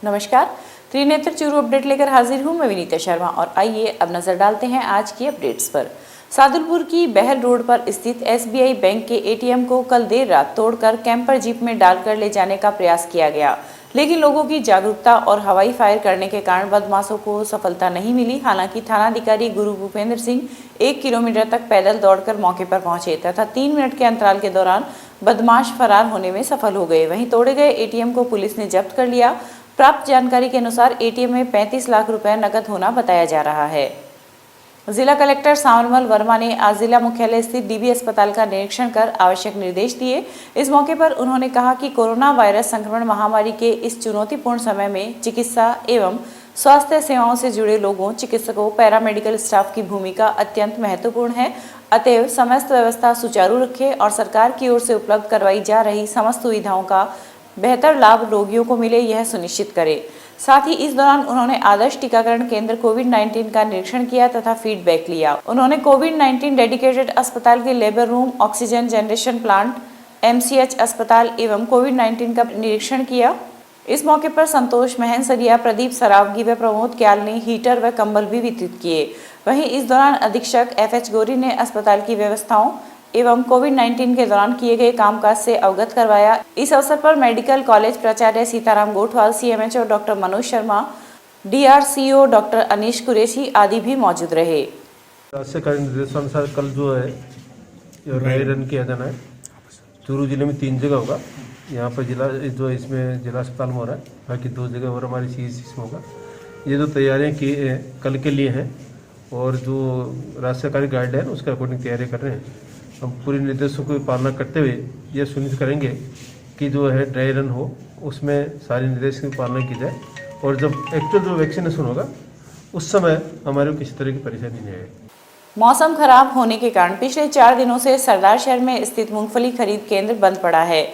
नमस्कार, त्रिनेत्र चूरू अपडेट लेकर हाजिर हूं मैं विनीता शर्मा और आइए अब नजर डालते हैं आज की अपडेट्स पर। सादुलपुर की बहल रोड पर स्थित एसबीआई बैंक के एटीएम को कल देर रात तोड़कर कैंपर जीप में डालकर ले जाने का प्रयास किया गया, लेकिन लोगों की जागरूकता और हवाई फायर करने के कारण बदमाशों को सफलता नहीं मिली। हालांकि थानाधिकारी गुरु भूपेंद्र सिंह 1 किलोमीटर तक पैदल दौड़कर मौके पर पहुंचे तथा 3 मिनट के अंतराल के दौरान बदमाश फरार होने में सफल हो गए। वहीं तोड़े गए एटीएम को पुलिस ने जब्त कर लिया। प्राप्त जानकारी के अनुसार एटीएम में 35 लाख रुपए नकद होना बताया जा रहा है। जिला कलेक्टर सांवरमल वर्मा ने आज जिला मुख्यालय स्थित डीबी अस्पताल का निरीक्षण कर आवश्यक निर्देश दिए। इस मौके पर उन्होंने कहा कि कोरोना वायरस संक्रमण महामारी के इस चुनौतीपूर्ण समय में चिकित्सा एवं स्वास्थ्य सेवाओं से जुड़े लोगों, चिकित्सकों, पैरामेडिकल स्टाफ की भूमिका अत्यंत महत्वपूर्ण है। अतएव समस्त व्यवस्था सुचारू रखें और सरकार की ओर से उपलब्ध करवाई जा रही समस्त सुविधाओं का बेहतर लाभ रोगियों को मिले, यह सुनिश्चित करें। साथ ही इस दौरान उन्होंने आदर्श टीकाकरण केंद्र कोविड-19 का निरीक्षण किया तथा फीडबैक लिया। उन्होंने कोविड-19 डेडिकेटेड अस्पताल के labour room, oxygen generation plant, MCH अस्पताल एवं कोविड-19 का निरीक्षण किया। इस मौके पर संतोष महन सरिया, प्रदीप सरावगी व प्रमोद क्याल ने हीटर व कंबल भी वितरित किए। वहीं इस दौरान अधीक्षक एफएच गोरी ने अस्पताल की व्यवस्थाओं एवं कोविड-19 के दौरान किए गए कामकाज से अवगत करवाया। इस अवसर पर मेडिकल कॉलेज प्राचार्य Sitaram Gothwal, CMHO doctor Manoj Sharma, DRCO doctor Anish Qureshi आदि भी मौजूद रहे। सरकारी निर्देशानुसार कल जो है ड्राई रन किया जाना है। चूरू जिले में 3 जगह होगा। यहाँ पर जिला जो इसमें जिला अस्पताल में हो रहा है, बाकी 2 जगह और हमारी सीएचसी में होगा। ये जो तैयारियाँ की कल के लिए हैं और जो राज्य सरकारी गाइडलाइन उसके अकॉर्डिंग तैयारी कर रहे हैं। हम पूरे निर्देशों की पालना करते हुए ये सुनिश्चित करेंगे कि जो है ड्राई रन हो उसमें सारे निर्देश की पालना की जाए और जब एक्चुअल जो वैक्सीनेशन होगा उस समय हमारे को किसी तरह की परेशानी नहीं आएगी। मौसम खराब होने के कारण पिछले 4 दिनों से सरदार शहर में स्थित मूंगफली खरीद केंद्र बंद पड़ा है,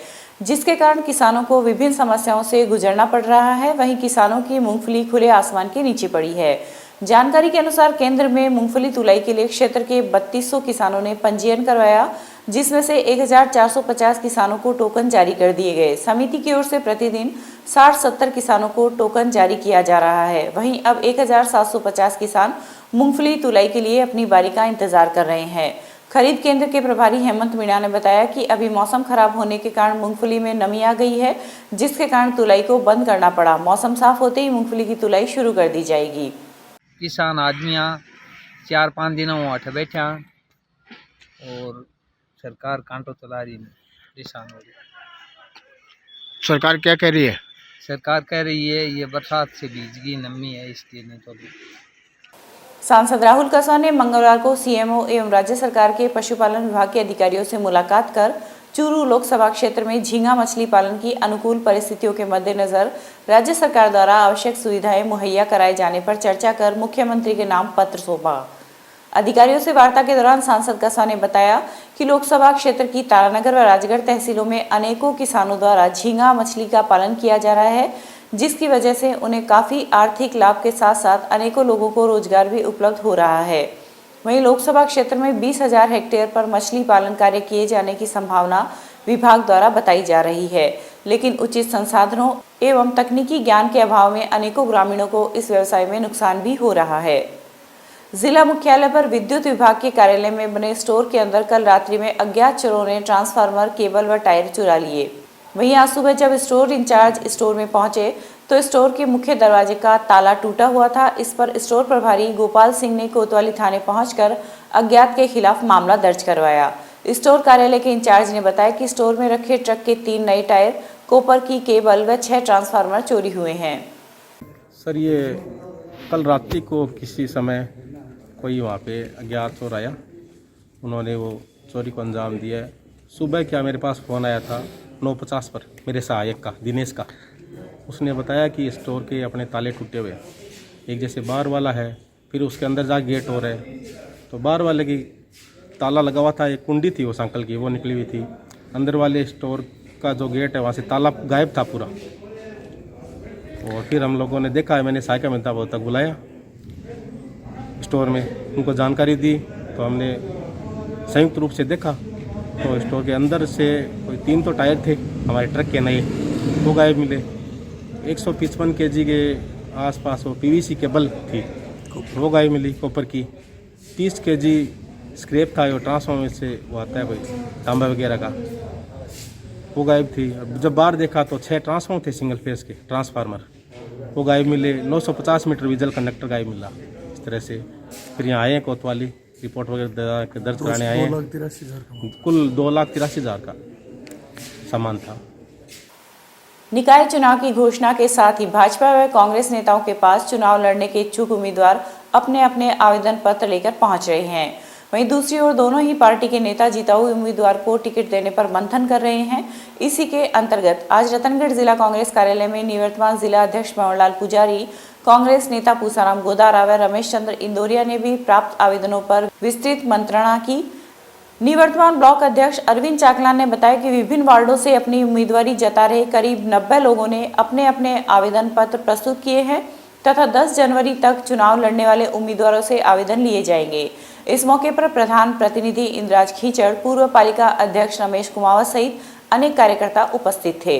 जिसके कारण किसानों को विभिन्न समस्याओं से गुजरना पड़ रहा है। वहीं किसानों की मूंगफली खुले आसमान के नीचे पड़ी है। जानकारी के अनुसार केंद्र में मूंगफली तुलाई के लिए क्षेत्र के 3200 किसानों ने पंजीयन करवाया, जिसमें से 1450 किसानों को टोकन जारी कर दिए गए। समिति की ओर से प्रतिदिन 60-70 किसानों को टोकन जारी किया जा रहा है। वहीं अब 1750 किसान मूंगफली तुलाई के लिए अपनी बारी का इंतजार कर रहे हैं। खरीद केंद्र के प्रभारी हेमंत मीणा ने बताया कि अभी मौसम खराब होने के कारण मूंगफली में नमी आ गई है, जिसके कारण तुलाई को बंद करना पड़ा। मौसम साफ होते ही मूंगफली की तुलाई शुरू कर दी जाएगी। किसान आदमियाँ 4-5 दिनों में अठ बैठा और सरकार कांटो चला रही है किसान हो। सरकार क्या कह रही है? सरकार कह रही है ये बरसात से भीजगी नमी है इसलिए नहीं तो। सांसद राहुल कसा ने मंगलवार को सीएमओ एवं राज्य सरकार के पशुपालन विभाग के अधिकारियों से मुलाकात कर चूरू लोकसभा क्षेत्र में झींगा मछली पालन की अनुकूल परिस्थितियों के मद्देनजर राज्य सरकार द्वारा आवश्यक सुविधाएं मुहैया कराए जाने पर चर्चा कर मुख्यमंत्री के नाम पत्र सौंपा। अधिकारियों से वार्ता के दौरान सांसद कसा ने बताया कि लोकसभा क्षेत्र की तारानगर व राजगढ़ तहसीलों में अनेकों किसानों द्वारा झींगा मछली का पालन किया जा रहा है, जिसकी वजह से उन्हें काफी आर्थिक लाभ के साथ साथ अनेकों लोगों को रोजगार भी उपलब्ध हो रहा है। वहीं लोकसभा क्षेत्र में 20,000 हेक्टेयर पर मछली पालन कार्य किए जाने की संभावना विभाग द्वारा बताई जा रही है, लेकिन उचित संसाधनों एवं तकनीकी ज्ञान के अभाव में अनेकों ग्रामीणों को इस व्यवसाय में नुकसान भी हो रहा है। जिला मुख्यालय पर विद्युत विभाग के कार्यालय में बने स्टोर के अंदर कल रात्रि में अज्ञात चोरों ने ट्रांसफार्मर, केबल व टायर चुरा लिए। वहीं आज सुबह जब स्टोर इंचार्ज स्टोर में पहुंचे तो स्टोर के मुख्य दरवाजे का ताला टूटा हुआ था। इस पर स्टोर प्रभारी गोपाल सिंह ने कोतवाली थाने पहुंचकर अज्ञात के खिलाफ मामला दर्ज करवाया। स्टोर कार्यालय के इंचार्ज ने बताया कि स्टोर में रखे ट्रक के 3 नए टायर, कॉपर की केबल व 6 ट्रांसफार्मर चोरी हुए हैं। सर, ये कल रात्रि को किसी समय कोई वहाँ पे अज्ञात चोर आया, उन्होंने वो चोरी को अंजाम दिया। सुबह क्या मेरे पास फ़ोन आया था 9:50 पर मेरे सहायक का, दिनेश का। उसने बताया कि स्टोर के अपने ताले टूटे हुए, एक जैसे बाहर वाला है, फिर उसके अंदर जा गेट हो रहा है, तो बाहर वाले की ताला लगा हुआ था, एक कुंडी थी वो संकल की, वो निकली हुई थी। अंदर वाले स्टोर का जो गेट है वहाँ से ताला गायब था पूरा। और फिर हम लोगों ने देखा, मैंने सहायक मिलता बहुत तक बुलाया स्टोर में, उनको जानकारी दी, तो हमने संयुक्त रूप से देखा तो स्टोर के अंदर से कोई 3 तो टायर थे हमारे ट्रक के नए, वो गायब मिले। 155 kg के आसपास वो पीवीसी केबल थी, वो गायब मिली कॉपर की। 30 kg स्क्रैप था, वो ट्रांसफार्मर से वो आता है कोई तांबा वगैरह का, वो गायब थी। अब जब बाहर देखा तो 6 ट्रांसफार्मर थे सिंगल फेस के ट्रांसफार्मर, वो गायब मिले। 950 मीटर विजल कंडक्टर गायब मिला इस तरह से। फिर यहाँ आए हैं कोतवाली, रिपोर्ट वगैरह दर्ज कराने आए हैं। कुल 2,83,000 का सामान था। निकाय चुनाव की घोषणा के साथ ही भाजपा व कांग्रेस नेताओं के पास चुनाव लड़ने के इच्छुक उम्मीदवार अपने अपने आवेदन पत्र लेकर पहुंच रहे हैं। वहीं दूसरी ओर दोनों ही पार्टी के नेता जीता हुए उम्मीदवार को टिकट देने पर मंथन कर रहे हैं। इसी के अंतर्गत आज रतनगढ़ जिला कांग्रेस कार्यालय में निवर्तमान जिला अध्यक्ष मनोहरलाल पुजारी, कांग्रेस नेता पूसाराम गोदारा व रमेश चंद्र इंदौरिया ने भी प्राप्त आवेदनों पर विस्तृत मंत्रणा की। निवर्तमान ब्लॉक अध्यक्ष अरविंद चाकलान ने बताया कि विभिन्न वार्डों से अपनी उम्मीदवारी जता रहे करीब 90 लोगों ने अपने अपने आवेदन पत्र प्रस्तुत किए हैं तथा 10 जनवरी तक चुनाव लड़ने वाले उम्मीदवारों से आवेदन लिए जाएंगे। इस मौके पर प्रधान प्रतिनिधि इंद्राज खीचड़, पूर्व पालिका अध्यक्ष रमेश कुमावत सहित अनेक कार्यकर्ता उपस्थित थे।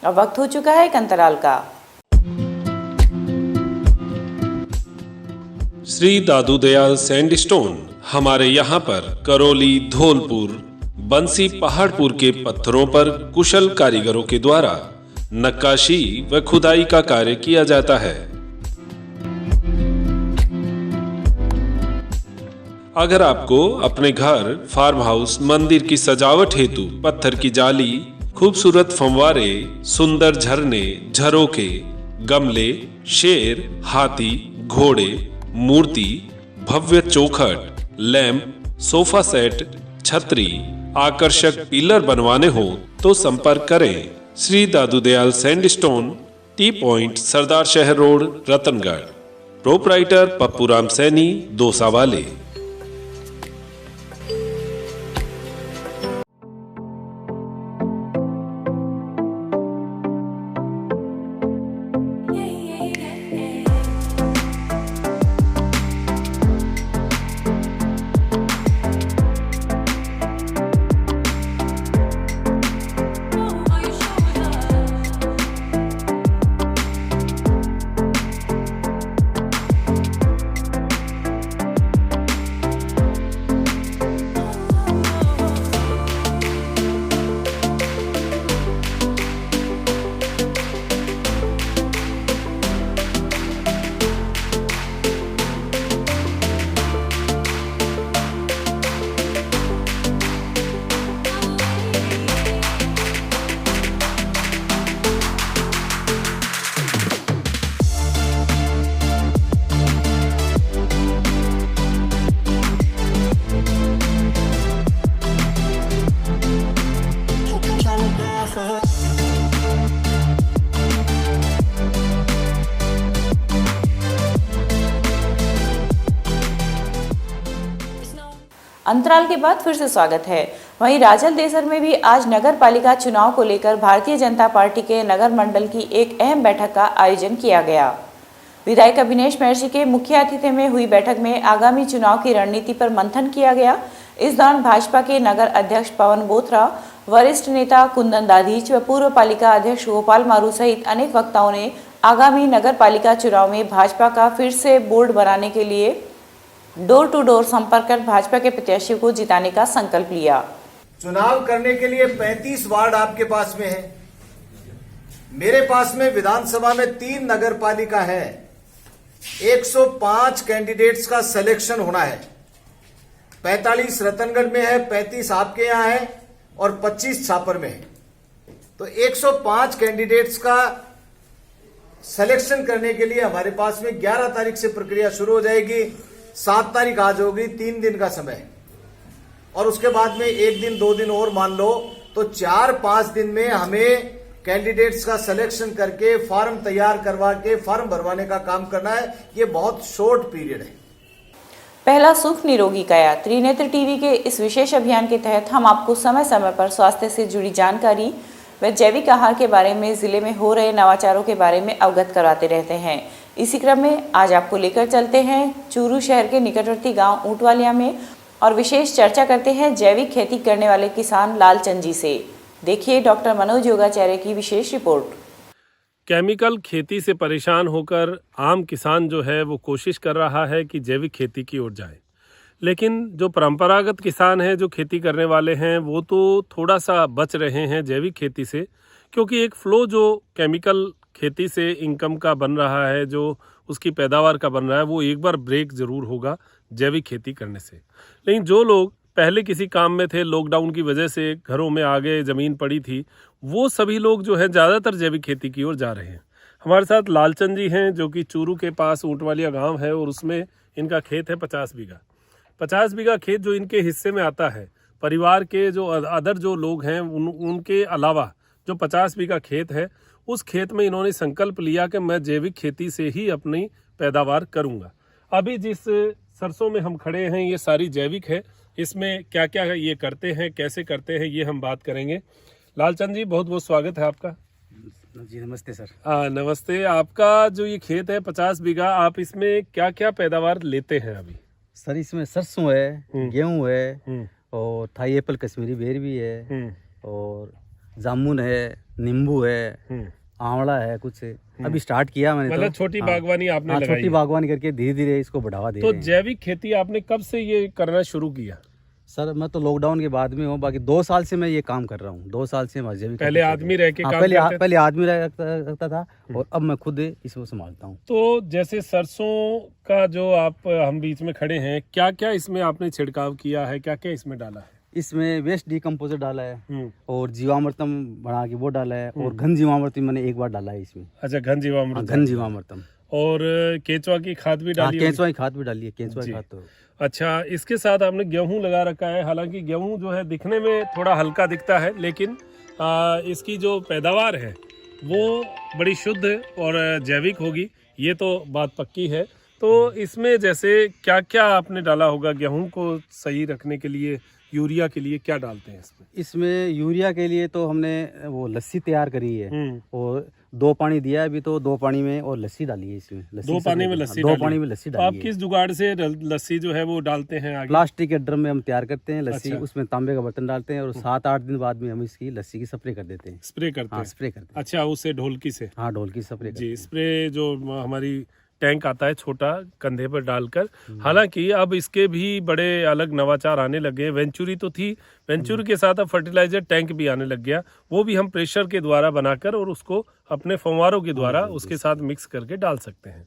अब वक्त हो चुका है एक अंतराल का। श्री दादू दयाल सैंडस्टोन हमारे यहाँ पर करौली, धौलपुर, बंसी, पहाड़पुर के पत्थरों पर कुशल कारीगरों के द्वारा नक्काशी व खुदाई का कार्य किया जाता है। अगर आपको अपने घर, फार्म हाउस, मंदिर की सजावट हेतु पत्थर की जाली, खूबसूरत फंवारे, सुंदर झरने, झरोके, गमले, शेर, हाथी, घोड़े, मूर्ति, भव्य चौखट, लैंप, सोफा सेट, छतरी, आकर्षक पिलर बनवाने हो तो संपर्क करें श्री दादू दयाल सैंडस्टोन, टी पॉइंट, सरदार शहर रोड, रतनगढ़। प्रोपराइटर पप्पूराम सैनी, दोसा वाले। अंतराल के बाद फिर से स्वागत है। वहीं राजल देसर में भी आज नगर पालिका चुनाव को लेकर भारतीय जनता पार्टी के नगर मंडल की एक अहम बैठक का आयोजन किया गया। विधायक अभिनेश महर्षि के मुख्य आतिथ्य में हुई बैठक में आगामी चुनाव की रणनीति पर मंथन किया गया। इस दौरान भाजपा के नगर अध्यक्ष पवन बोथरा, वरिष्ठ नेता कुंदन दाधीच व पूर्व पालिका अध्यक्ष गोपाल मारू सहित अनेक वक्ताओं ने आगामी नगर पालिका चुनाव में भाजपा का फिर से बोर्ड बनाने के लिए डोर टू डोर संपर्क कर भाजपा के प्रत्याशी को जिताने का संकल्प लिया। चुनाव करने के लिए 35 वार्ड आपके पास में है। मेरे पास में विधानसभा में 3 नगर पालिका है। 105 कैंडिडेट्स का सिलेक्शन होना है। 45 रतनगढ़ में है, 35 आपके यहां है और 25 छापर में है। तो 105 कैंडिडेट्स का सिलेक्शन करने के लिए हमारे पास में 11 तारीख से प्रक्रिया शुरू हो जाएगी। 7 तारीख आज होगी, 3 दिन का समय, और उसके बाद में 1 दिन 2 दिन और मान लो तो 4-5 दिन में हमें कैंडिडेट्स का सिलेक्शन करके फॉर्म तैयार करवा के फॉर्म भरवाने का काम करना है। ये बहुत शॉर्ट पीरियड है। पहला सुख निरोगी काया त्रिनेत्र टीवी के इस विशेष अभियान के तहत हम आपको समय समय पर स्वास्थ्य से जुड़ी जानकारी व जैविक आहार के बारे में, जिले में हो रहे नवाचारों के बारे में अवगत कराते रहते हैं। इसी क्रम में आज आपको लेकर चलते हैं चूरू शहर के निकटवर्ती गांव ऊंटवालिया में और विशेष चर्चा करते हैं जैविक खेती करने वाले किसान लालचंद जी से। देखिए डॉक्टर मनोज योगाचार्य की विशेष रिपोर्ट। केमिकल खेती से परेशान होकर आम किसान जो है वो कोशिश कर रहा है कि जैविक खेती की ओर जाए, लेकिन जो परंपरागत किसान हैं, जो खेती करने वाले हैं, वो तो थोड़ा सा बच रहे हैं जैविक खेती से, क्योंकि एक फ्लो जो केमिकल खेती से इनकम का बन रहा है, जो उसकी पैदावार का बन रहा है, वो एक बार ब्रेक ज़रूर होगा जैविक खेती करने से। लेकिन जो लोग पहले किसी काम में थे, लॉकडाउन की वजह से घरों में आगे ज़मीन पड़ी थी, वो सभी लोग जो है ज़्यादातर जैविक खेती की ओर जा रहे हैं। हमारे साथ लालचंद जी हैं, जो कि चूरू के पास ऊंटवालिया गांव है, और उसमें इनका खेत है 50 बीघा। 50 बीघा खेत जो इनके हिस्से में आता है, परिवार के जो अदर जो लोग हैं उनके अलावा जो 50 बीघा खेत है, उस खेत में इन्होंने संकल्प लिया कि मैं जैविक खेती से ही अपनी पैदावार करूंगा। अभी जिस सरसों में हम खड़े हैं ये सारी जैविक है। इसमें क्या क्या ये करते हैं, कैसे करते हैं, ये हम बात करेंगे। लालचंद जी, बहुत बहुत स्वागत है आपका। जी नमस्ते सर। नमस्ते। आपका जो ये खेत है 50 बीघा, आप इसमें क्या क्या पैदावार लेते हैं अभी? सर इसमें सरसों है, गेहूं है, और थाई एप्पल कश्मीरी बेर भी है, और जामुन है, नींबू है, आंवला है। कुछ अभी स्टार्ट किया मैंने, मतलब छोटी बागवानी आपने लगाई छोटी बागवानी करके धीरे धीरे इसको बढ़ावा दे तो रहे हैं। जैविक खेती आपने कब से ये करना शुरू किया? सर मैं तो लॉकडाउन के बाद में हूँ, बाकी 2 साल से मैं ये काम कर रहा हूँ। 2 साल से मैं जैविक पहले आदमी रह के काम करते थे? पहले आदमी रखता था, और अब मैं खुद इसको संभालता हूँ। तो जैसे सरसों का जो हम बीच में खड़े हैं, क्या क्या इसमें आपने छिड़काव किया है, क्या क्या इसमें डाला है? इसमें वेस्ट डिकम्पोजर डाला है, और जीवामृतम बना के वो डाला है, और घन जीवामृतम मैंने एक बार डाला है इसमें। अच्छा, घन जीवामृत। घन जीवामृतम और केंचुआ की खाद भी डाली? केंचुआ की खाद भी डाली है, केंचुआ की खाद तो। अच्छा, इसके साथ आपने गेहूं लगा रखा है। हालांकि गेहूं जो है दिखने में थोड़ा हल्का दिखता है, लेकिन इसकी जो पैदावार है वो बड़ी शुद्ध और जैविक होगी, ये तो बात पक्की है। तो इसमें जैसे क्या क्या आपने डाला होगा गेहूं को सही रखने के लिए? यूरिया के लिए क्या डालते हैं इसमें? इसमें यूरिया के लिए तो हमने वो लस्सी तैयार करी है, और 2 पानी दिया है अभी, तो 2 पानी में और लस्सी डाली है इसमें। 2 पानी में लस्सी 2 पानी में लस्सी तो डाली आप है। किस जुगाड़ से लस्सी जो है वो डालते हैं आगे? प्लास्टिक के ड्रम में हम तैयार करते हैं लस्सी। अच्छा। उसमें तांबे का बर्तन डालते हैं, और 7-8 दिन बाद में हम इसकी लस्सी की स्प्रे कर देते हैं। स्प्रे करते हाँ, हैं? स्प्रे करते हैं। अच्छा, उससे ढोलकी से? हाँ, ढोल की स्प्रे जी, स्प्रे जो हमारी टैंक आता है छोटा, कंधे पर डालकर। हालांकि अब इसके भी बड़े अलग नवाचार आने लगे। वेंचुरी तो थी, वेंचुरी के साथ अब फर्टिलाइजर टैंक भी आने लग गया। वो भी हम प्रेशर के द्वारा बनाकर और उसको अपने फव्वारों के द्वारा उसके साथ मिक्स करके डाल सकते हैं।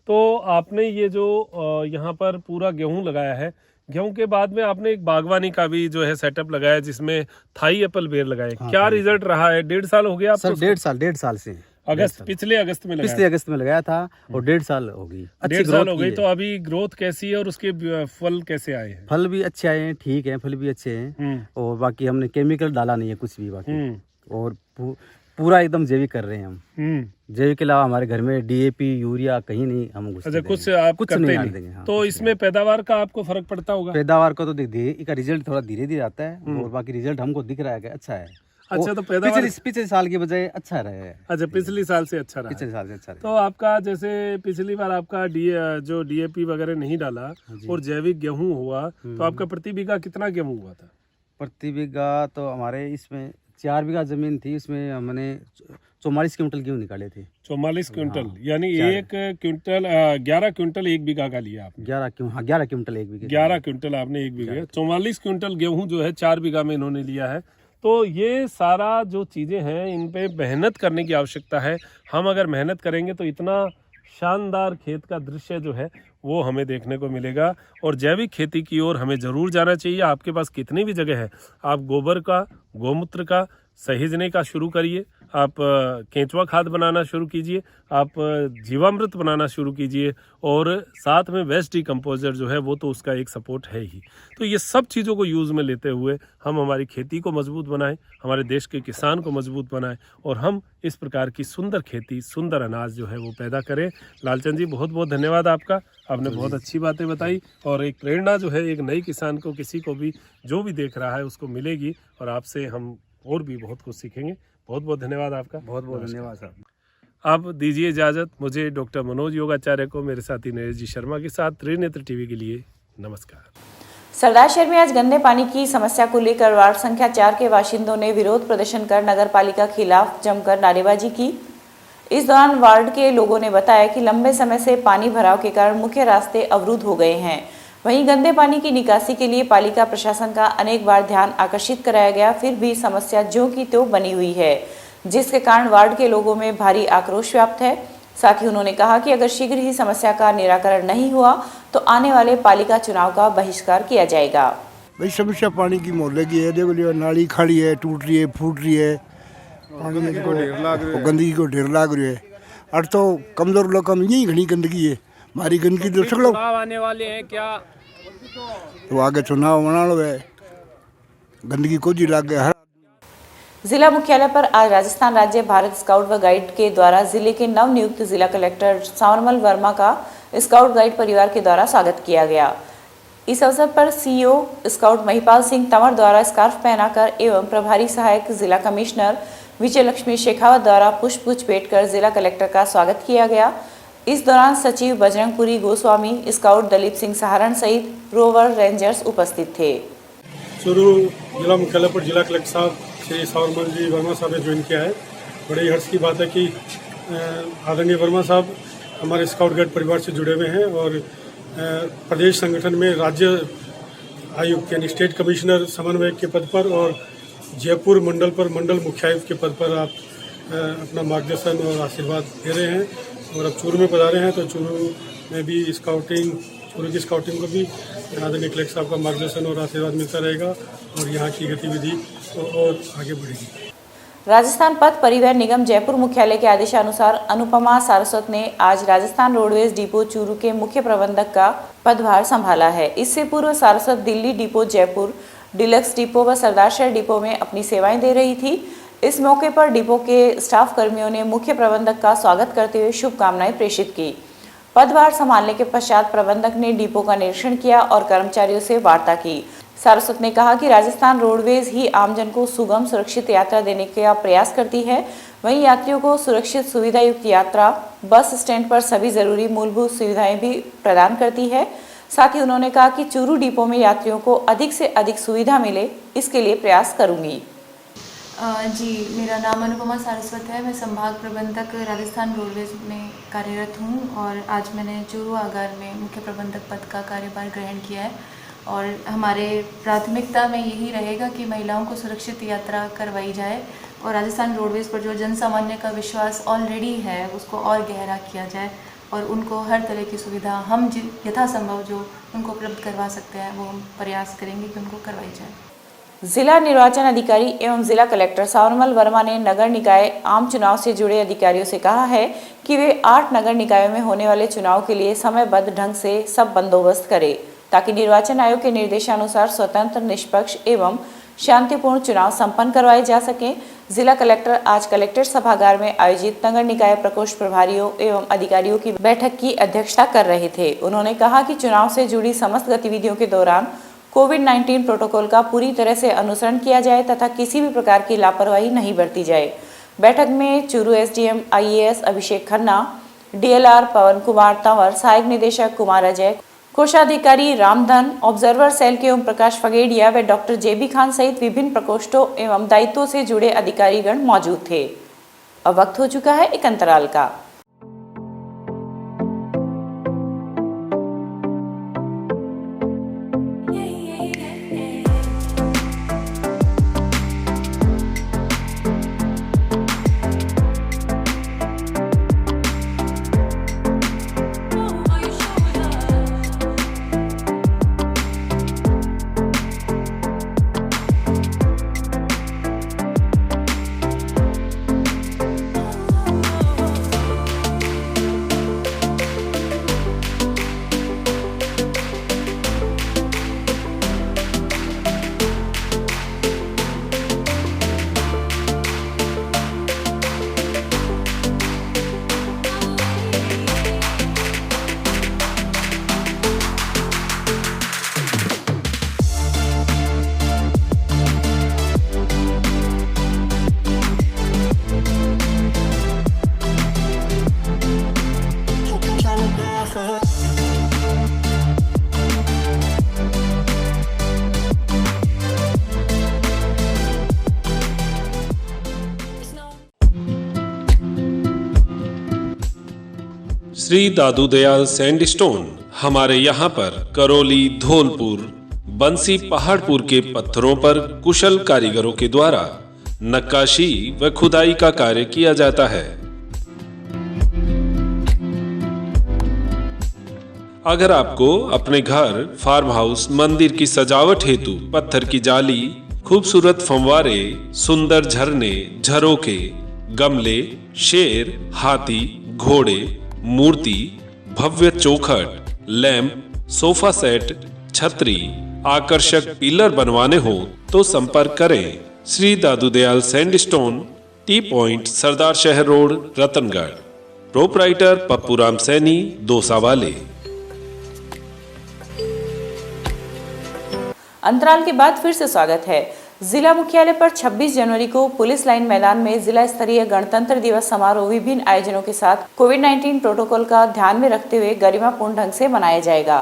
तो आपने ये जो यहाँ पर पूरा गेहूं लगाया है, गेहूं के बाद में आपने एक बागवानी का भी जो है सेटअप लगाया, जिसमें थाई एप्पल बेर लगाए। क्या रिजल्ट रहा है? 1.5 साल हो गया सर? 1.5 साल से। पिछले अगस्त में लगाया? पिछले अगस्त में लगाया था, और 1.5 साल हो गई। 1.5 साल हो गई। तो अभी ग्रोथ कैसी है और उसके फल कैसे आए हैं? फल भी अच्छे आए हैं, ठीक है, फल भी अच्छे हैं, और बाकी हमने केमिकल डाला नहीं है कुछ भी बाकी, और पूरा एकदम जैविक कर रहे हैं हम। जैविक के अलावा हमारे घर में डीएपी यूरिया कहीं नहीं हम कुछ। अच्छा, कुछ आप कुछ करते नहीं देंगे। हाँ, तो इसमें पैदावार का आपको फर्क पड़ता होगा? पैदावार का तो इसका रिजल्ट थोड़ा धीरे धीरे आता है, और बाकी रिजल्ट हमको दिख रहा है कि अच्छा है। अच्छा, तो पैदावार पिछले साल की बजाय अच्छा रहा है। अच्छा, पिछले साल से अच्छा रहा है। पिछले साल से अच्छा रहा है। तो आपका जैसे पिछली बार आपका जो डीएपी वगैरह नहीं डाला और जैविक गेहूं हुआ, तो आपका प्रति बीघा कितना गेहूं हुआ था? प्रति बीघा तो हमारे इसमें 4 बीघा जमीन थी, उसमें हमने 44 क्विंटल गेहूं निकाले थे। 44 क्विंटल, यानी 1 क्विंटल 11 क्विंटल 1 बीघा का लिया आपने? 11 क्विंटल 1 बीघे। 11 क्विंटल आपने 1 बीघे। 44 क्विंटल गेहूं जो है 4 बीघा में इन्होंने लिया है। तो ये सारा जो चीज़ें हैं, इन पे मेहनत करने की आवश्यकता है। हम अगर मेहनत करेंगे तो इतना शानदार खेत का दृश्य जो है वो हमें देखने को मिलेगा। और जैविक खेती की ओर हमें ज़रूर जाना चाहिए। आपके पास कितनी भी जगह है, आप गोबर का, गोमूत्र का सहेजने का शुरू करिए, आप केंचुआ खाद बनाना शुरू कीजिए, आप जीवामृत बनाना शुरू कीजिए, और साथ में वेस्ट डिकम्पोजर जो है वो तो उसका एक सपोर्ट है ही। तो ये सब चीज़ों को यूज़ में लेते हुए हम हमारी खेती को मजबूत बनाएं, हमारे देश के किसान को मजबूत बनाएं, और हम इस प्रकार की सुंदर खेती, सुंदर अनाज जो है वो पैदा करें। लालचंद जी, बहुत बहुत धन्यवाद आपका। आपने बहुत अच्छी बातें बताई, और एक प्रेरणा जो है एक नई किसान को, किसी को भी जो भी देख रहा है उसको मिलेगी, और आपसे हम और भी बहुत कुछ सीखेंगे। बहुत बहुत धन्यवाद आपका। बहुत बहुत धन्यवाद साहब। आप दीजिए इजाज़त मुझे, डॉक्टर मनोज योगाचार्य को, मेरे साथी नरेश जी शर्मा के साथ। त्रिनेत्र टीवी के लिए नमस्कार। सरदार शहर में आज गंदे पानी की समस्या को लेकर वार्ड संख्या 4 के बाशिंदों ने विरोध प्रदर्शन कर नगर पालिका खिलाफ जमकर नारेबाजी की। इस दौरान वार्ड के लोगों ने बताया कि लंबे समय से पानी भराव के कारण मुख्य रास्ते अवरुद्ध हो गए हैं। वहीं गंदे पानी की निकासी के लिए पालिका प्रशासन का अनेक बार ध्यान आकर्षित कराया गया, फिर भी समस्या ज्यों की त्यों बनी हुई है, जिसके कारण वार्ड के लोगों में भारी आक्रोश व्याप्त है। साथ ही उन्होंने कहा कि अगर शीघ्र ही समस्या का निराकरण नहीं हुआ तो आने वाले पालिका चुनाव का बहिष्कार किया जाएगा। भाई समस्या पानी की मोहल्ले की है, देखो लियो नाली खड़ी है, टूट रही है, फूट रही है, पानी गंदगी को ढेर लाग रही है। और तो कमजोर लोग हम यही घनी गंदगी है, हमारी गंदगी तो सक लो आने वाले हैं क्या, तो आगे चुनाव मना लो है, गंदगी को जी लाग गया। जिला मुख्यालय पर आज राजस्थान राज्य भारत स्काउट व गाइड के द्वारा जिले के नवनियुक्त जिला कलेक्टर सावरमल वर्मा का स्काउट गाइड परिवार के द्वारा स्वागत किया गया। इस अवसर पर सीईओ स्काउट महिपाल सिंह तंवर द्वारा स्कार्फ पहनाकर एवं प्रभारी सहायक जिला कमिश्नर विजय लक्ष्मी शेखावत द्वारा पुष्पगुच्छ भेंट कर जिला कलेक्टर का स्वागत किया गया। इस दौरान सचिव बजरंगपुरी गोस्वामी, स्काउट दलीप सिंह सहारण सहित रोवर रेंजर्स उपस्थित थे। चूरू जिला मुख्यालय पर जिला कलेक्टर साहब श्री सावरमल जी वर्मा साहब ने ज्वाइन किया है। बड़ी हर्ष की बात है कि आदरणीय वर्मा साहब हमारे स्काउट गाइड परिवार से जुड़े हुए हैं और प्रदेश संगठन में राज्य आयुक्त यानी स्टेट कमिश्नर समन्वयक के पद पर और जयपुर मंडल पर मंडल मुख्यायुक्त के पद पर आप अपना मार्गदर्शन और आशीर्वाद दे रहे हैं। और अब चूरू में पधारे हैं तो चूरू में भी चूरू की स्काउटिंग को भी आदरणीय कलेक्टर साहब का मार्गदर्शन और आशीर्वाद मिलता रहेगा और यहाँ की गतिविधि और आगे बढ़ेगी। राजस्थान पथ परिवहन निगम जयपुर मुख्यालय के आदेशानुसार अनुपमा सारस्वत ने आज राजस्थान रोडवेज डिपो चूरू के मुख्य प्रबंधक का पदभार संभाला है। इससे पूर्व Saraswat Delhi depot, Jaipur deluxe depot व सरदारशहर डिपो में अपनी सेवाएं दे रही थी। इस मौके पर डिपो के स्टाफ कर्मियों ने मुख्य प्रबंधक का स्वागत करते हुए शुभकामनाएं प्रेषित की। पदभार संभालने के पश्चात प्रबंधक ने डिपो का निरीक्षण किया और कर्मचारियों से वार्ता की। सारस्वत ने कहा कि राजस्थान रोडवेज ही आमजन को सुगम सुरक्षित यात्रा देने का प्रयास करती है। वहीं यात्रियों को सुरक्षित सुविधा युक्त यात्रा बस स्टैंड पर सभी जरूरी मूलभूत सुविधाएं भी प्रदान करती है। साथ ही उन्होंने कहा कि चूरू डिपो में यात्रियों को अधिक से अधिक सुविधा मिले, इसके लिए प्रयास करूंगी। जी, मेरा नाम अनुपमा सारस्वत है। मैं संभाग प्रबंधक राजस्थान रोडवेज में कार्यरत हूँ और आज मैंने चूरू आगार में मुख्य प्रबंधक पद का कार्यभार ग्रहण किया है। और हमारे प्राथमिकता में यही रहेगा कि महिलाओं को सुरक्षित यात्रा करवाई जाए और राजस्थान रोडवेज पर जो जन सामान्य का विश्वास ऑलरेडी है उसको और गहरा किया जाए और उनको हर तरह की सुविधा हम यथासंभव जो उनको उपलब्ध करवा सकते हैं वो हम प्रयास करेंगे कि उनको करवाई जाए। जिला निर्वाचन अधिकारी एवं जिला कलेक्टर सावरमल वर्मा ने नगर निकाय आम चुनाव से जुड़े अधिकारियों से कहा है कि वे 8 नगर निकायों में होने वाले चुनाव के लिए समयबद्ध ढंग से सब बंदोबस्त करें ताकि निर्वाचन आयोग के निर्देशानुसार स्वतंत्र, निष्पक्ष एवं शांतिपूर्ण चुनाव संपन्न करवाए जा सकें। जिला कलेक्टर आज कलेक्ट्रेट सभागार में आयोजित नगर निकाय प्रकोष्ठ प्रभारियों एवं अधिकारियों की बैठक की अध्यक्षता कर रहे थे। उन्होंने कहा कि चुनाव से जुड़ी समस्त गतिविधियों के दौरान कोविड-19 प्रोटोकॉल का पूरी तरह से अनुसरण किया जाए तथा किसी भी प्रकार की लापरवाही नहीं बरती जाए। बैठक में चूरू एसडीएम IAS अभिषेक खन्ना, DLR पवन कुमार तंवर, सहायक निदेशक कुमार अजय, कोषाधिकारी रामधन, ऑब्जर्वर सेल के ओम प्रकाश फगेड़िया व डॉक्टर JB खान सहित विभिन्न प्रकोष्ठों एवं दायित्वों से जुड़े अधिकारीगण मौजूद थे। अब वक्त हो चुका है एक अंतराल का। श्री दादू दयाल सैंडस्टोन। हमारे यहाँ पर करौली, धौलपुर, बंसी, पहाड़पुर के पत्थरों पर कुशल कारीगरों के द्वारा नक्काशी व खुदाई का कार्य किया जाता है। अगर आपको अपने घर, फार्म हाउस, मंदिर की सजावट हेतु पत्थर की जाली, खूबसूरत फंवारे, सुंदर झरने, झरोके, गमले, शेर, हाथी, घोड़े, मूर्ति, भव्य चौखट, लैंप, सोफा सेट, छतरी, आकर्षक पिलर बनवाने हो तो संपर्क करें श्री दादू दयाल सैंडस्टोन, टी पॉइंट, सरदार शहर रोड, रतनगढ़। प्रोपराइटर पप्पूराम सैनी, दोसा वाले। अंतराल के बाद फिर से स्वागत है। जिला मुख्यालय पर 26 जनवरी को पुलिस लाइन मैदान में जिला स्तरीय गणतंत्र दिवस समारोह विभिन्न आयोजनों के साथ कोविड-19 प्रोटोकॉल का ध्यान में रखते हुए गरिमापूर्ण ढंग से मनाया जाएगा।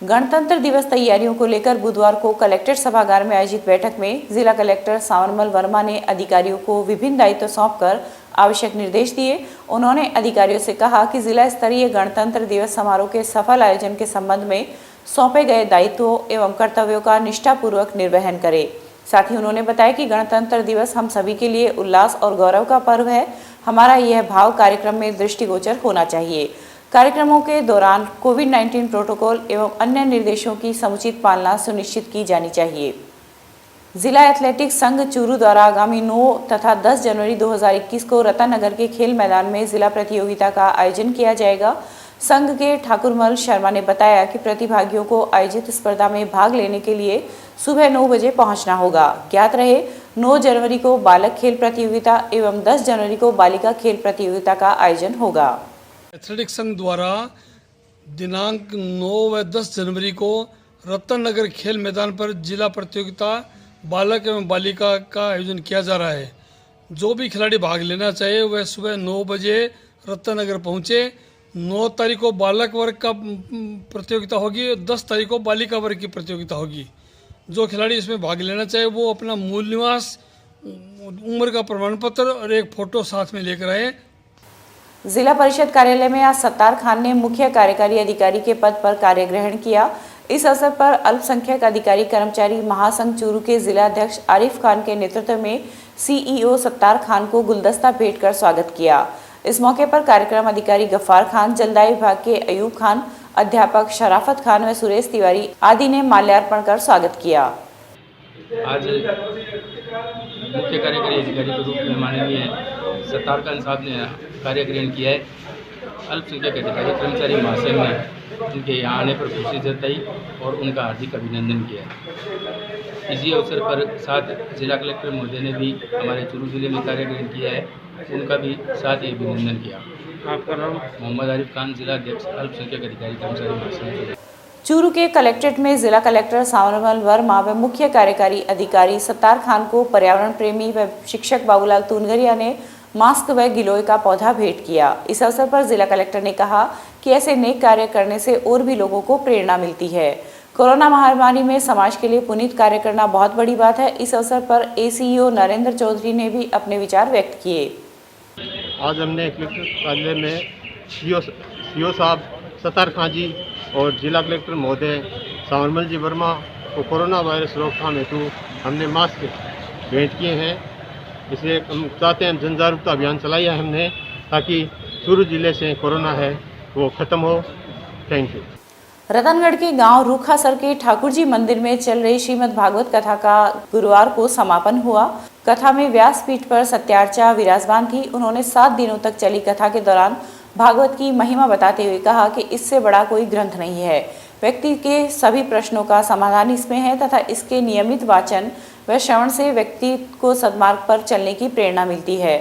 गणतंत्र दिवस तैयारियों को लेकर बुधवार को कलेक्ट्रेट सभागार में आयोजित बैठक में जिला कलेक्टर सांवरमल वर्मा ने अधिकारियों को विभिन्न दायित्व सौंपकर आवश्यक निर्देश दिए। उन्होंने अधिकारियों से कहा कि जिला स्तरीय गणतंत्र दिवस समारोह के सफल आयोजन के संबंध में सौंपे गए दायित्वों एवं कर्तव्यों का निष्ठापूर्वक निर्वहन करें। साथ ही उन्होंने बताया कि गणतंत्र दिवस हम सभी के लिए उल्लास और गौरव का पर्व है। हमारा यह भाव कार्यक्रम में दृष्टिगोचर होना चाहिए। कार्यक्रमों के दौरान कोविड-19 प्रोटोकॉल एवं अन्य निर्देशों की समुचित पालना सुनिश्चित की जानी चाहिए। जिला एथलेटिक्स संघ चूरू द्वारा आगामी 9 तथा 10 जनवरी 2021 को रतनगर के खेल मैदान में जिला प्रतियोगिता का आयोजन किया जाएगा। संघ के ठाकुरमल शर्मा ने बताया कि प्रतिभागियों को आयोजित स्पर्धा में भाग लेने के लिए सुबह 9 बजे पहुंचना होगा। ज्ञात रहे 9 जनवरी को बालक खेल प्रतियोगिता एवं 10 जनवरी को बालिका खेल प्रतियोगिता का आयोजन होगा। एथलेटिक्स संघ द्वारा दिनांक 9 व 10 जनवरी को रतनगर खेल मैदान पर जिला प्रतियोगिता बालक एवं बालिका का आयोजन किया जा रहा है। जो भी खिलाड़ी भाग लेना चाहे वह सुबह 9 बजे रतनगर पहुँचे। 9 तारीख को बालक वर्ग का प्रतियोगिता होगी, 10 तारीख को बालिका वर्ग की प्रतियोगिता होगी। जो खिलाड़ी इसमें भाग लेना चाहे वो अपना मूल निवास, उम्र का प्रमाण पत्र और एक फोटो साथ में लेकर आए। जिला परिषद कार्यालय में आज सत्तार खान ने मुख्य कार्यकारी अधिकारी के पद पर कार्य ग्रहण किया। इस अवसर पर अल्पसंख्यक अधिकारी कर्मचारी महासंघ चूरू के जिला अध्यक्ष आरिफ खान के नेतृत्व में सीईओ सत्तार खान को गुलदस्ता भेंट कर स्वागत किया। इस मौके पर कार्यक्रम अधिकारी गफ्फार खान, जलदाय विभाग के अयूब खान, अध्यापक शराफत खान व सुरेश तिवारी आदि ने माल्यार्पण कर स्वागत किया। आज मुख्य कार्यकारी अधिकारी के रूप में माननीय सत्तार खान साहब ने कार्य ग्रहण किया है। अल्पसंख्यक अधिकारी कर्मचारी महासंघ ने उनके यहाँ आने पर खुशी जताई और उनका हार्दिक अभिनंदन किया। इसी अवसर पर साथ जिला कलेक्टर महोदय ने भी हमारे चूरू जिले में कार्य ग्रहण किया है, उनका भी साथ ही अभिनंदन किया। आपका नाम? मोहम्मद आरिफ खान, जिला अध्यक्ष अल्पसंख्यक अधिकारी कर्मचारी महासंघ। चूरू के कलेक्ट्रेट में जिला कलेक्टर सांवरमल वर्मा व मुख्य कार्यकारी अधिकारी सत्तार खान को पर्यावरण प्रेमी व शिक्षक बाबूलाल तुनगरिया ने मास्क व गिलोय का पौधा भेंट किया। इस अवसर पर जिला कलेक्टर ने कहा कि ऐसे नेक कार्य करने से और भी लोगों को प्रेरणा मिलती है। कोरोना महामारी में समाज के लिए पुनीत कार्य करना बहुत बड़ी बात है। इस अवसर पर एसीईओ नरेंद्र चौधरी ने भी अपने विचार व्यक्त किए। आज हमने कलेक्टर कार्यालय में सीओ साहब सत्तार खान जी और जिला कलेक्टर महोदय सांवरमल जी वर्मा को कोरोना वायरस रोकथाम हेतु हमने मास्क भेंट किए हैं। इसलिए हम चाहते हैं जन जागरूकता अभियान चलाया है हमने, ताकि चूरू जिले से कोरोना है वो खत्म हो। Thank you. रतनगढ़ के गांव रूखासर के ठाकुर जी मंदिर में चल रही श्रीमद् भागवत कथा का गुरुवार को समापन हुआ। कथा में व्यासपीठ पर सत्यार्चा विराजमान थी। उन्होंने 7 दिनों तक चली कथा के दौरान भागवत की महिमा बताते हुए कहा कि इससे बड़ा कोई ग्रंथ नहीं है। व्यक्ति के सभी प्रश्नों का समाधान इसमें है तथा इसके नियमित वाचन व श्रवण से व्यक्ति को सद्मार्ग पर चलने की प्रेरणा मिलती है।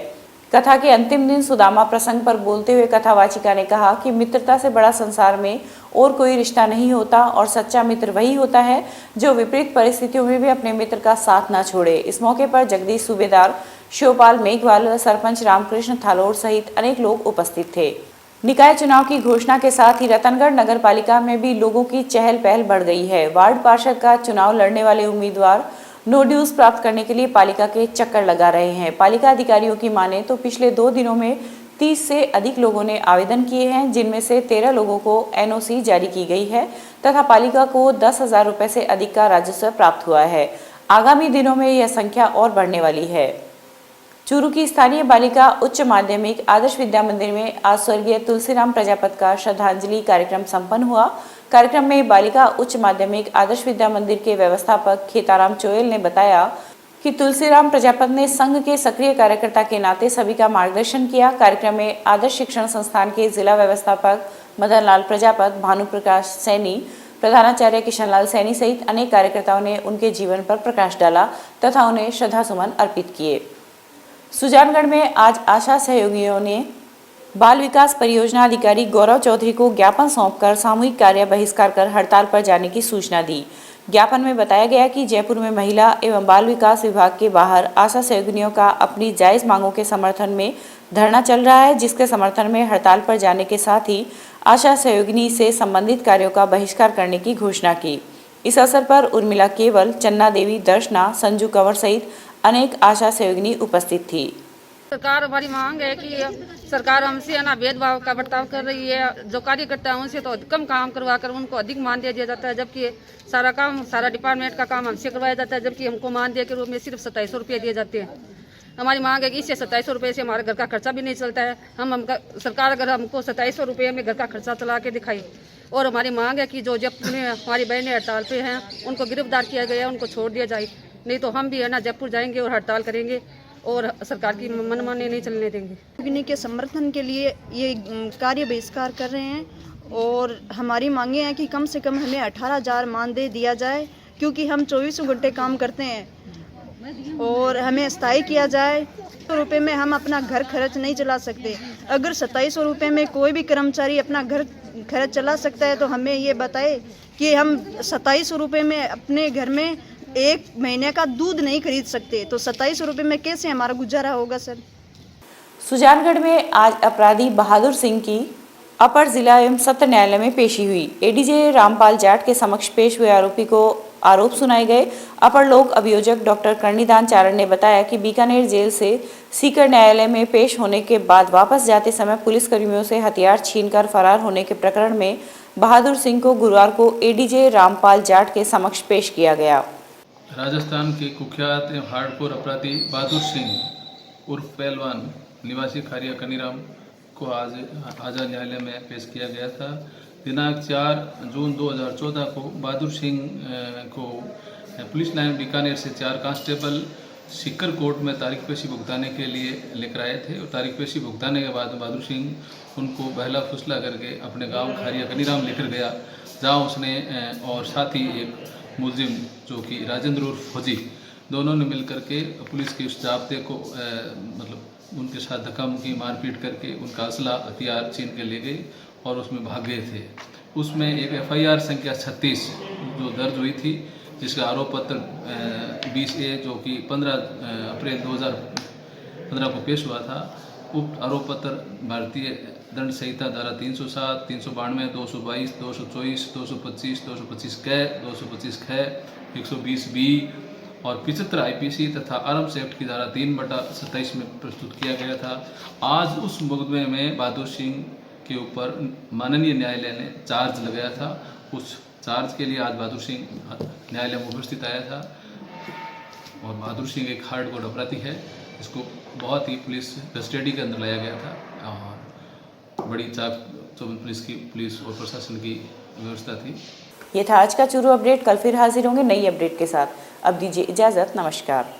कथा के अंतिम दिन सुदामा प्रसंग पर बोलते हुए कथावाचिका ने कहा कि मित्रता से बड़ा संसार में और कोई रिश्ता नहीं होता और सच्चा मित्र वही होता है जो विपरीत परिस्थितियों में भी अपने मित्र का साथ न छोड़े। इस मौके पर जगदीश सूबेदार, शिवपाल मेघवाल व सरपंच रामकृष्ण थालोड़ सहित अनेक लोग उपस्थित थे। निकाय चुनाव की घोषणा के साथ ही रतनगढ़ नगर पालिका में भी लोगों की चहल पहल बढ़ गई है। वार्ड पार्षद का चुनाव लड़ने वाले उम्मीदवार नो ड्यूज प्राप्त करने के लिए पालिका के चक्कर लगा रहे हैं। पालिका अधिकारियों की माने तो पिछले 2 दिनों में 30 से अधिक लोगों ने आवेदन किए हैं, जिनमें से 13 लोगों को NOC जारी की गई है तथा पालिका को 10,000 रुपये से अधिक का राजस्व प्राप्त हुआ है। आगामी दिनों में यह संख्या और बढ़ने वाली है। चूरू की स्थानीय बालिका उच्च माध्यमिक आदर्श विद्या मंदिर में आज स्वर्गीय तुलसीराम प्रजापत का श्रद्धांजलि कार्यक्रम संपन्न हुआ। कार्यक्रम में बालिका उच्च माध्यमिक आदर्श विद्या मंदिर के व्यवस्थापक खेताराम चोयल ने बताया कि तुलसीराम प्रजापत ने संघ के सक्रिय कार्यकर्ता के नाते सभी का मार्गदर्शन किया। कार्यक्रम में आदर्श शिक्षण संस्थान के जिला व्यवस्थापक मदन लाल प्रजापत, भानु प्रकाश सैनी, प्रधानाचार्य किशन लाल सैनी सहित अनेक कार्यकर्ताओं ने उनके जीवन पर प्रकाश डाला तथा उन्हें श्रद्धासुमन अर्पित किए। सुजानगढ़ में आज आशा सहयोगियों ने बाल विकास परियोजना अधिकारी गौरव चौधरी को ज्ञापन सौंपकर सामूहिक कार्य बहिष्कार कर हड़ताल पर जाने की सूचना दी। ज्ञापन में बताया गया कि जयपुर में महिला एवं बाल विकास विभाग के बाहर आशा सहयोगिनियों का अपनी जायज मांगों के समर्थन में धरना चल रहा है, जिसके समर्थन में हड़ताल पर जाने के साथ ही आशा सहयोगिनी से संबंधित कार्यों का बहिष्कार करने की घोषणा की। इस अवसर पर उर्मिला केवल, चन्ना देवी, दर्शना, संजू कंवर सहित अनेक आशा सहयोगिनी उपस्थित थी। सरकार हमारी मांग है कि सरकार हमसे ना भेदभाव का बर्ताव कर रही है। जो कार्यकर्ता है उनसे तो कम काम करवा कर उनको अधिक मान दिया जाता है, जबकि सारा डिपार्टमेंट का काम हमसे करवाया जाता है, जबकि हमको मानदेय के रूप में सिर्फ 2700 रुपये दिए जाते हैं। हमारी मांग है कि इससे 2700 रुपये से हमारे घर का खर्चा भी नहीं चलता है। सरकार अगर हमको 2700 रुपये में घर का खर्चा चला के दिखाई। और हमारी मांग है कि जो जयपुर में हमारी बहनें हड़ताल पे हैं उनको गिरफ्तार किया गया, उनको छोड़ दिया जाए, नहीं तो हम भी है ना जयपुर जाएंगे और हड़ताल करेंगे और सरकार की मनमानी नहीं चलने देंगे। के समर्थन के लिए ये कार्य बहिष्कार कर रहे हैं और हमारी मांगे हैं कि कम से कम हमें 18,000 मानदेय दिया जाए, क्योंकि हम 24 घंटे काम करते हैं और हमें स्थायी किया जाए। 2700 रुपये में हम अपना घर खर्च नहीं चला सकते। अगर 2700 रुपये में कोई भी कर्मचारी अपना घर खर्च चला सकता है तो हमें ये बताए कि हम 2700 रुपये में अपने घर में एक महीने का दूध नहीं खरीद सकते, तो 2700 रुपये में कैसे हमारा गुजारा होगा सर। सुजानगढ़ में आज अपराधी बहादुर सिंह की अपर जिला एवं सत्र न्यायालय में पेशी हुई। एडीजे रामपाल जाट के समक्ष पेश हुए आरोपी को आरोप सुनाए गए। अपर लोक अभियोजक डॉक्टर कर्णिदान चारण ने बताया कि बीकानेर जेल से सीकर न्यायालय में पेश होने के बाद वापस जाते समय पुलिसकर्मियों से हथियार छीनकर फरार होने के प्रकरण में बहादुर सिंह को गुरुवार को एडीजे रामपाल जाट के समक्ष पेश किया गया। राजस्थान के कुख्यात हार्डकोर अपराधी बहादुर सिंह उर्फ पहलवान निवासी खारिया कनीराम को आज आज़ाद न्यायालय में पेश किया गया था। दिनांक 4 जून 2014 को बहादुर सिंह को पुलिस लाइन बीकानेर से 4 कांस्टेबल सीकर कोर्ट में तारीख पेशी भुगताने के लिए लेकर आए थे और तारीख पेशी भुगताने के बाद बहादुर सिंह उनको बहला फुसला करके अपने गांव खारिया कनीराम लेकर गया, जहां उसने और साथ ही एक मुलजिम जो कि राजेंद्र उर्फ फौजी, दोनों ने मिलकर के पुलिस के उस जाब्ते को मतलब उनके साथ धक्का मुक्की मारपीट करके उनका असला हथियार छीन के ले गए और उसमें भाग गए थे। उसमें एक FIR संख्या 36 जो दर्ज हुई थी, जिसका आरोप पत्र 20A जो कि 15 अप्रैल 2015 को पेश हुआ था। उक्त आरोप पत्र भारतीय दंड संहिता धारा 307, 392, 222, 224, 225, 225 क, 225 ख, 120B और 75 IPC तथा आर्म्स एक्ट की धारा 3/27 में प्रस्तुत किया गया था। आज उस मुकदमे में बहादुर सिंह के ऊपर माननीय न्यायालय ने चार्ज लगाया था। उस चार्ज के लिए आज बहादुर सिंह न्यायालय में उपस्थित आया था और बहादुर सिंह एक हार्डकोर अपराधी है, इसको बहुत ही पुलिस कस्टडी के अंदर लाया गया था और बड़ी चाक पुलिस और प्रशासन की व्यवस्था थी। ये था आज का चूरू अपडेट। कल फिर हाजिर होंगे नई अपडेट के साथ। अब दीजिए इजाजत। नमस्कार।